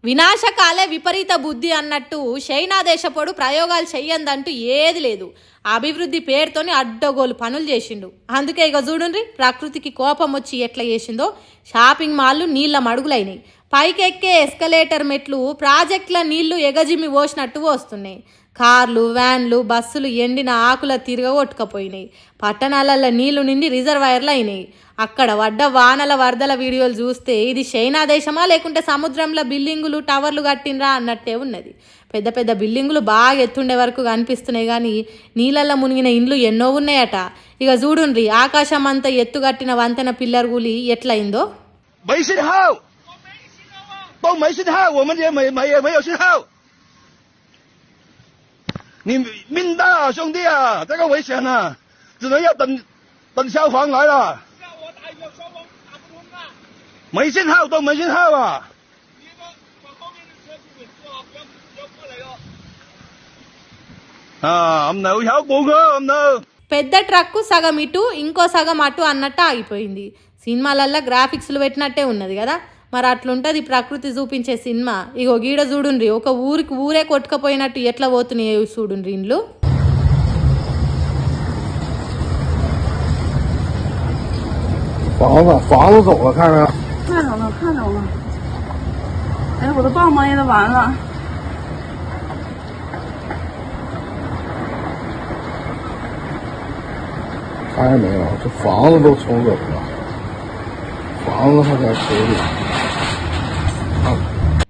వినాశకాలే విపరీత బుద్ధి అన్నట్టు చైనా దేశపోడు ప్రయోగాలు చెయ్యందంటూ ఏది లేదు. అభివృద్ధి పేరుతోని అడ్డగోలు పనులు చేసిండు. అందుకే ఇక చూడండి ప్రకృతికి కోపం వచ్చి ఎట్లా చేసిందో. షాపింగ్ మాల్లు నీళ్ళ మడుగులైనాయి. పైకెక్కే ఎస్కలేటర్ మెట్లు ప్రాజెక్టుల నీళ్లు ఎగజిమ్మి పోసినట్టు వస్తున్నాయి. కార్లు, వ్యాన్లు, బస్సులు ఎండిన ఆకుల తిరగొట్టుకపోయినాయి. పట్టణాలలో నీళ్లు నిండి రిజర్వాయర్లు అయినాయి. అక్కడ వడ్డ వానల వరదల వీడియోలు చూస్తే ఇది చైనా దేశమా లేకుంటే సముద్రంలో బిల్డింగులు టవర్లు కట్టినరా అన్నట్టే ఉన్నది. పెద్ద పెద్ద బిల్డింగులు బాగా ఎత్తుండే వరకు కనిపిస్తున్నాయి కానీ నీళ్ళల్లో మునిగిన ఇండ్లు ఎన్నో ఉన్నాయట. ఇక చూడుండ్రి ఆకాశం అంతా ఎత్తుగట్టిన వంతెన పిల్లర్ కూలి ఎట్లయిందో.你命大兄弟啊，这个危险啊，只能要等消防来了。我打一个消防打不通啊，没信号都没信号啊。你把后面的车子稳住啊，不要过来哦。I'm no help I'm no. పెద్ద ట్రక్కు సగం ఇటు ఇంకో సగం అటు అన్నట్టు ఆగిపోయింది. సినిమాలల్లో గ్రాఫిక్స్లు పెట్టినట్టే ఉన్నది కదా. మరి అట్లుంటుంది ప్రకృతి చూపించే సినిమా. ఇగో గీడ చూడుండ్రి ఒక ఊరికి ఊరే కొట్టుకపోయినట్టు ఎట్లా పోతున్నాయి చూడుండ్రి ఇండ్లు. 房子走了，看着。看着了。哎，我的棒棒也都完了。还没有，这房子都冲走了，房子还在水里。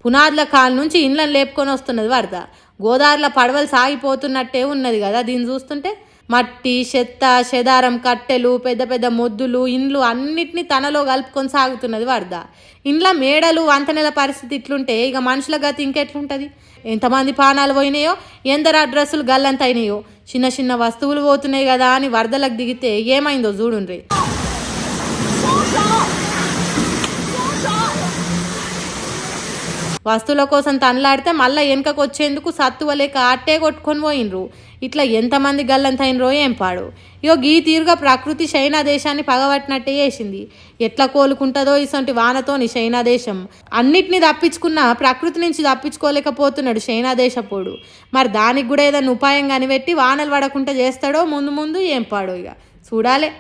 పునాదుల కాలు నుంచి ఇండ్లను లేపుకొని వస్తున్నది వరద. గోదావరిలో పడవలు సాగిపోతున్నట్టే ఉన్నది కదా దీన్ని చూస్తుంటే. మట్టి, చెత్త, చెదారం, కట్టెలు, పెద్ద పెద్ద మొద్దులు, ఇండ్లు అన్నిటినీ తనలో కలుపుకొని సాగుతున్నది వరద. ఇండ్ల మేడలు, వంతెనల పరిస్థితి ఇట్లుంటే ఇక మనుషుల గతి ఇంకెట్లుంటుంది. ఎంతమంది ప్రాణాలు పోయినాయో, ఎందరు డ్రెస్సులు గల్లంత అయినాయో. చిన్న చిన్న వస్తువులు పోతున్నాయి కదా అని వరదలకు దిగితే ఏమైందో చూడుండ్రి. వస్తువుల కోసం తనలాడితే మళ్ళీ వెనుకకు వచ్చేందుకు సత్తువలేక అట్టే కొట్టుకొని పోయినరు. ఇట్లా ఎంతమంది గల్లంతైనరో ఏం పాడు. ఇగో గీ తీరుగా ప్రకృతి చైనా దేశాన్ని పగబట్టినట్టే చేసింది. ఎట్లా కోలుకుంటుందో ఇసొంటి వానతోని చైనా దేశం. అన్నిటినీ తప్పించుకున్న ప్రకృతి నుంచి తప్పించుకోలేకపోతున్నాడు చైనా దేశపోడు. మరి దానికి కూడా ఏదైనా ఉపాయం కనిపెట్టి వానలు పడకుండా చేస్తాడో ముందు ముందు ఏం పాడో ఇక చూడాలి.